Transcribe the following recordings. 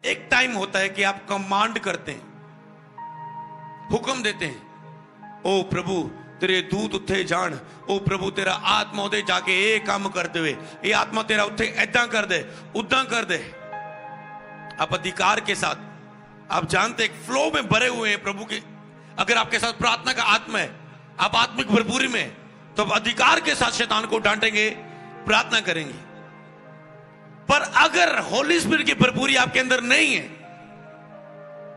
एक टाइम होता है कि आप कमांड करते हैं, हुक्म देते हैं, ओ प्रभु तेरे दूत उत्थे जान, ओ प्रभु तेरा आत्मा उदे जाके ये काम कर दे, ये आत्मा तेरा उत्थे ऐदा कर दे, उदा कर दे। आप अधिकार के साथ, आप जानते एक फ्लो में भरे हुए हैं प्रभु के। अगर आपके साथ प्रार्थना का आत्मा है, आप आत्मिक भरपूरी में, तो आप अधिकार के साथ शैतान को डांटेंगे, प्रार्थना करेंगे। पर अगर होली स्पिरिट की भरपूरी आपके अंदर नहीं है,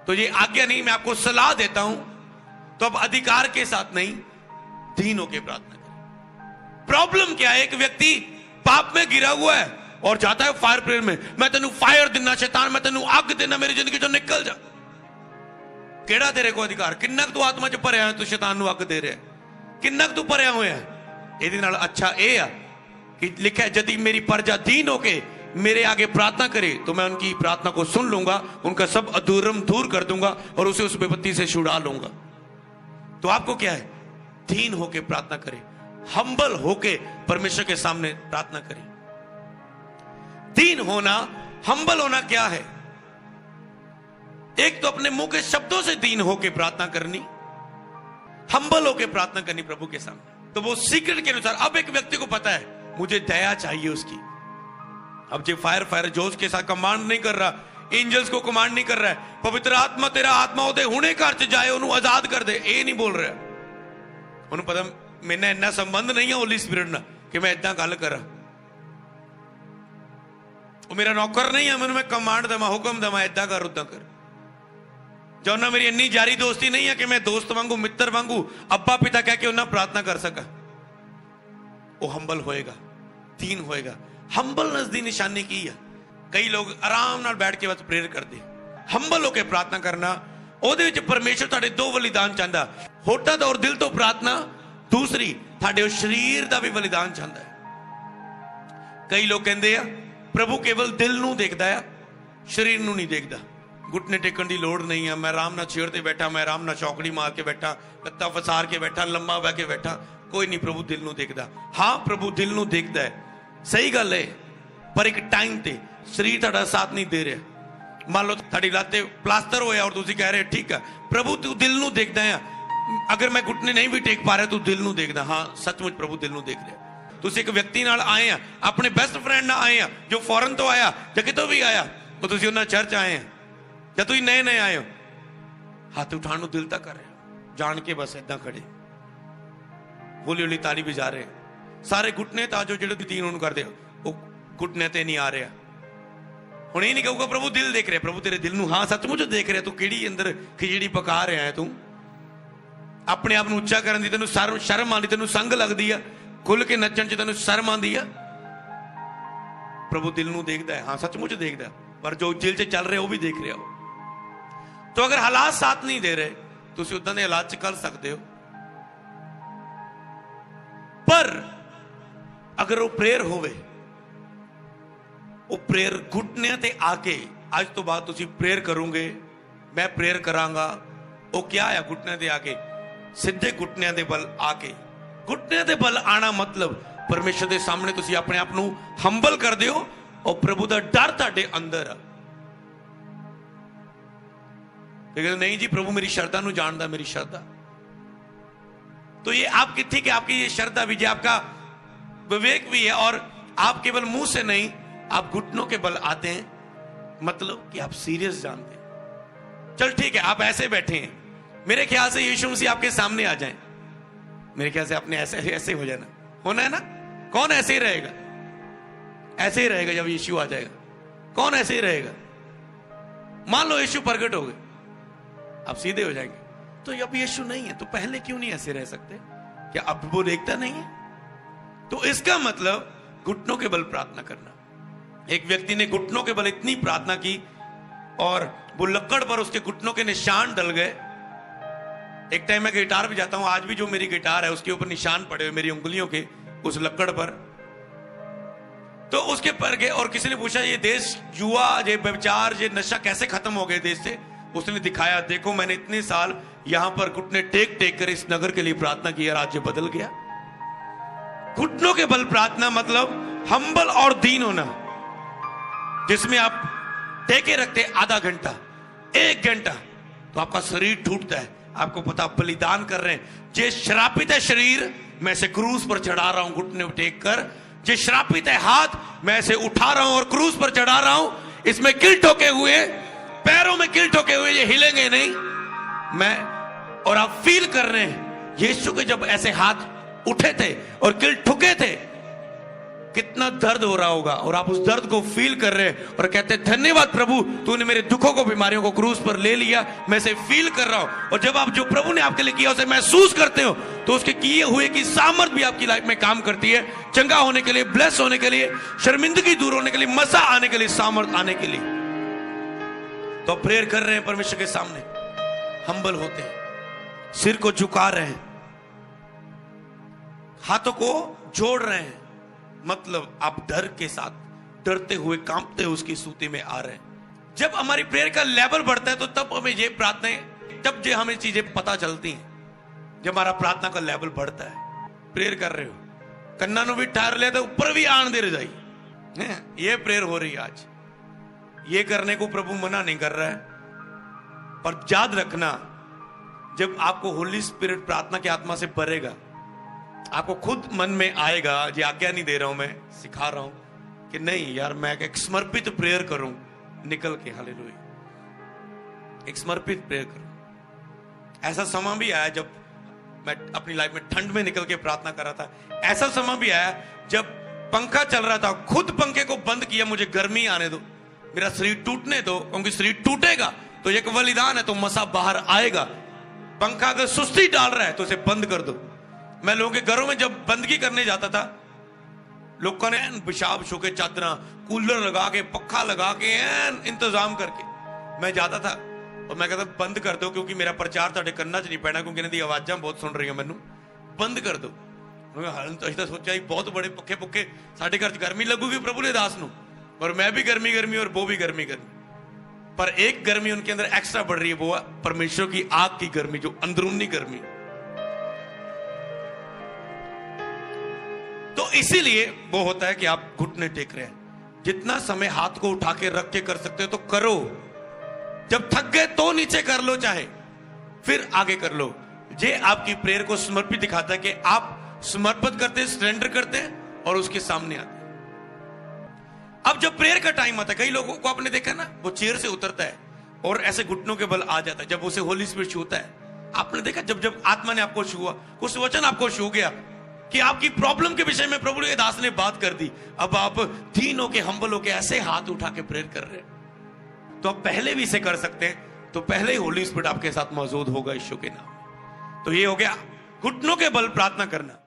तो ये आज्ञा नहीं, मैं आपको सलाह देता हूं, तो अब अधिकार के साथ नहीं, दीन होकर प्रार्थना करें। प्रॉब्लम क्या है, एक व्यक्ति पाप में गिरा हुआ है और जाता है फायर प्रेयर में, मैं तेनू फायर देना शैतान, मैं तेनू आग देना, मेरी जिंदगी चो निकल जा। केड़ा तेरे को अधिकार, किन्ना तू आत्मा च भरिया है, तू शैतान नू अग दे रहा है, किन्ना तू भरिया हुआ है। ਇਹਦੇ ਨਾਲ अच्छा यह है कि लिखा है, यदि मेरी प्रजा दीन होके मेरे आगे प्रार्थना करे तो मैं उनकी प्रार्थना को सुन लूंगा, उनका सब अधूरम दूर कर दूंगा और उसे उस विपत्ति से छुड़ा लूंगा। तो आपको क्या है, दीन होके प्रार्थना करें, हम्बल होके परमेश्वर के सामने प्रार्थना करें। दीन होना, हम्बल होना क्या है? एक तो अपने मुंह के शब्दों से दीन होके प्रार्थना करनी, हम्बल होके प्रार्थना करनी प्रभु के सामने। तो वो सीक्रेट के अनुसार, अब एक व्यक्ति को पता है मुझे दया चाहिए उसकी, अब जो फायर जोश के साथ कमांड नहीं कर रहा, एंजल्स को कमांड नहीं कर रहा है, पवित्र आत्मा तेरा आत्मा होते हुणे घर च जाए, उन्होंने आजाद कर दे, ये नहीं बोल रहा। उन्होंने पता मैंने इतना संबंध नहीं है होली स्पिरिट ना कि मैं इतना गल करा, वो मेरा नौकर नहीं है, मैं कमांड देवा, हुक्म देवा, इदा कर उदा कर। जो ना मेरी इन्नी जारी दोस्ती नहीं है कि मैं दोस्त वांगू, मित्र वांगू, अब्बा पिता कह के उन्हें प्रार्थना कर सका। वो हम्बल होएगा, दीन होएगा। हम्बलनेस दी निशानी की है। कई लोग आराम नाल बैठ के बस प्रेयर करते, हम्बल होकर प्रार्थना करना, ਉਹਦੇ ਵਿੱਚ परमेश्वर ਤੁਹਾਡੇ दो बलिदान चाहता, होठਾਂ ਦਾ और दिल तो प्रार्थना, दूसरी ਤੁਹਾਡੇ शरीर का भी बलिदान चाहता है। कई लोग कहते हैं प्रभु केवल दिल नूं देखदा है, शरीर नूं नहीं देखदा। घुटने टेकन की लोड़ नहीं है, मैं आराम नाल चेयर ते बैठा, मैं आराम नाल चौकड़ी मार के बैठा, लत्ता फसार के बैठा, लंबा बह के बैठा, कोई नहीं प्रभु दिल नूं देखदा। हाँ प्रभु दिल नूं देखदा है, सही गल है, पर एक टाइम ते शरीर तुहाडा साथ नहीं दे रहा। मान लो तुहाडी लाते प्लास्टर होया और तुसीं कह रहे ठीक है प्रभु तू दिल नूं देखदा है, अगर मैं घुटने नहीं भी टेक पा रहा तू दिल नूं देखदा। हाँ सचमुच प्रभु दिल नूं देख रहा। तुसीं एक व्यक्ति नाल आए हैं, अपने बेस्ट फ्रेंड नाल आए हैं, जो फॉरन तो आया या कितों भी आया, तो तुसीं उन्हां चर्च आए हैं या तुसीं नए नए आए हो, हाथ उठाने को दिल तक कर रहे हो, जान के बस इदा खड़े, हौली हौली ताली बजा रहे, सारे घुटने ताजो जो दीन उन्होंने करते हो, वो घुटने ते नहीं आ रहा। हूँ ये नहीं कहूँगा प्रभु दिल देख रहे, प्रभु तेरे दिल नूं हाँ सचमुच देख रहे, तू किहड़ी अंदर खिचड़ी पका रहा है, तू अपने आप नूं उच्चा करन दी तैनूं शर्म आती, तैनूं संग लगती है, खुल के नचण च तैनूं शर्म आती है। प्रभु दिल नूं देखदा है, हाँ सचमुच देखदा, पर जो दिल च चल रहे वो भी देख रहे हो। तो अगर हालात साथ नहीं दे रहे, तुसीं उदां दे हालात च कर सकते हो, पर अगर वो प्रेयर होवे, वो प्रेयर घुटने ते आके, आज तो बाद तुसीं प्रेयर करोगे, मैं प्रेयर करांगा, वो क्या है घुटने ते आके, सीधे घुटने दे बल आके, घुटने दे बल आना मतलब परमेश्वर के सामने तुसीं अपने आप नूं हंबल कर दिओ और प्रभु का डर तुहाडे अंदर आ। नहीं जी प्रभु मेरी श्रद्धा नूं जानदा, मेरी श्रद्धा, तो ये आपकी ठीक है, आपकी ये श्रद्धा भी, आपका विवेक भी है, और आप केवल मुंह से नहीं, आप घुटनों के बल आते हैं, मतलब कि आप सीरियस जानते हैं। चल ठीक है, आप ऐसे बैठे हैं, मेरे ख्याल से यीशु मसीह आपके सामने आ जाए, मेरे ख्याल से आपने ऐसे ऐसे हो जाना, होना है ना। कौन ऐसे ही रहेगा? ऐसे ही रहेगा जब यीशु आ जाएगा। कौन ऐसे ही रहेगा? मान लो यीशु प्रकट हो गए, आप सीधे हो जाएंगे। तो अब यीशु नहीं है तो पहले क्यों नहीं ऐसे रह सकते? क्या अब वो देखता नहीं है? तो इसका मतलब घुटनों के बल प्रार्थना करना। एक व्यक्ति ने घुटनों के बल इतनी प्रार्थना की और वो लकड़ पर उसके घुटनों के निशान डल गए। एक टाइम मैं गिटार भी जाता हूं, आज भी जो मेरी गिटार है उसके ऊपर निशान पड़े हुए मेरी उंगलियों के, उस लकड़ पर। तो उसके पर गए और किसी ने पूछा ये देश जुआ, ये व्यभिचार, ये नशा कैसे खत्म हो गए देश से? उसने दिखाया, देखो मैंने इतने साल यहां पर घुटने टेक टेक कर इस नगर के लिए प्रार्थना की, राज्य बदल गया। घुटनों के बल प्रार्थना मतलब हम्बल और दीन होना, जिसमें आप टेके रखते आधा घंटा, 1 घंटा, तो आपका शरीर टूटता है। आपको पता, बलिदान कर रहे हैं। जे श्रापित है शरीर, मैं इसे क्रूस पर चढ़ा रहा हूं घुटने टेक कर। जे श्रापित है हाथ, मैं इसे उठा रहा हूं और क्रूस पर चढ़ा रहा हूं। इसमें किल ठोके हुए, पैरों में किल ठोके हुए, ये हिलेंगे नहीं। मैं और आप फील कर रहे हैं, यीशु के जब ऐसे हाथ उठे थे और किल ठुके थे, कितना दर्द हो रहा होगा, और आप उस दर्द को फील कर रहे हैं और कहते हैं धन्यवाद प्रभु, तूने मेरे दुखों को, बीमारियों को क्रूस पर ले लिया, मैं इसे फील कर रहा हूं। और जब आप जो प्रभु ने आपके लिए किया उसे महसूस करते हो, तो उसके किए हुए की सामर्थ भी आपकी लाइफ में काम करती है, चंगा होने के लिए, ब्लेस होने के लिए, शर्मिंदगी दूर होने के लिए, मजा आने के लिए, सामर्थ आने के लिए। तो प्रेयर कर रहे हैं परमेश्वर के सामने, हम्बल होते हैं, सिर को झुका रहे हैं, हाथों को जोड़ रहे हैं। मतलब आप डर के साथ, डरते हुए, कांपते हुए उसकी सूती में आ रहे हैं। जब हमारी प्रेयर का लेवल बढ़ता है, तो तब हमें ये प्रार्थनाएं, तब जो हमें चीजें पता चलती हैं। जब हमारा प्रार्थना का लेवल बढ़ता है, प्रेयर कर रहे हो, कन्ना नो भी ठार ले तो ऊपर भी आन दे रजाई, ये प्रेयर हो रही है आज। ये करने को प्रभु मना नहीं कर रहा है, पर याद रखना, जब आपको होली स्पिरिट प्रार्थना की आत्मा से भरेगा, आपको खुद मन में आएगा, ये आज्ञा नहीं दे रहा हूं, मैं सिखा रहा हूं कि नहीं यार, मैं एक समर्पित प्रेयर करूं निकल के, हालेलुया, एक समर्पित प्रेयर करूं। ऐसा समय भी आया जब मैं अपनी लाइफ में ठंड में निकल के प्रार्थना कर रहा था। ऐसा समय भी आया जब पंखा चल रहा था, खुद पंखे को बंद किया, मुझे गर्मी आने दो, मेरा शरीर टूटने दो, क्योंकि शरीर टूटेगा तो एक बलिदान है, तो मसा बाहर आएगा। पंखा अगर सुस्ती डाल रहा है तो उसे बंद कर दो। मैं लोगों के घरों में जब बंदगी करने जाता था, लोगों ने पेशाब छुके, चादरा, कूलर लगा के, पक्का लगा के, इंतजाम करके मैं जाता था, और मैं कहता बंद कर दो, क्योंकि मेरा प्रचार ਤੁਹਾਡੇ ਕੰਨਾਂ 'ਚ नहीं पैना, क्योंकि इन्हां दी आवाज़ां बहुत सुन रही मैनू, बंद कर दो। ਅਸੀਂ ਤਾਂ ਸੋਚਿਆ बहुत बड़े पक्के पुक्के ਸਾਡੇ घर 'ਚ गर्मी लगूगी प्रभु ने दास नू, और मैं भी गर्मी और वो भी गर्मी, पर एक गर्मी उनके अंदर एक्स्ट्रा बढ़ रही है, वो परमेश्वर की आग की गर्मी, जो अंदरूनी गर्मी। तो इसीलिए वो होता है कि आप घुटने टेक रहे हैं। जितना समय हाथ को उठा के रख के कर सकते हो तो करो। जब थक गए तो नीचे कर लो, चाहे फिर आगे कर लो। ये आपकी प्रेयर को समर्पित दिखाता है कि आप समर्पित करते हैं, सरेंडर करते हैं और उसके सामने आते हैं। अब जब प्रेयर का टाइम आता है, कई लोगों को आपने देखा ना, वो चेयर से उतरता है और ऐसे घुटनों के बल आ जाता है, जब उसे होली स्पिरिट छूता है। आपने देखा, जब आत्मा ने आपको छुआ, कुछ वचन आपको छू गया कि आपकी प्रॉब्लम के विषय में प्रभु के दास ने बात कर दी, अब आप दीन होके, हम्बल होके ऐसे हाथ उठा के प्रेयर कर रहे हैं, तो आप पहले भी इसे कर सकते हैं। तो पहले ही होली स्पिरिट आपके साथ मौजूद होगा यीशु के नाम में। तो ये हो गया घुटनों के बल प्रार्थना करना।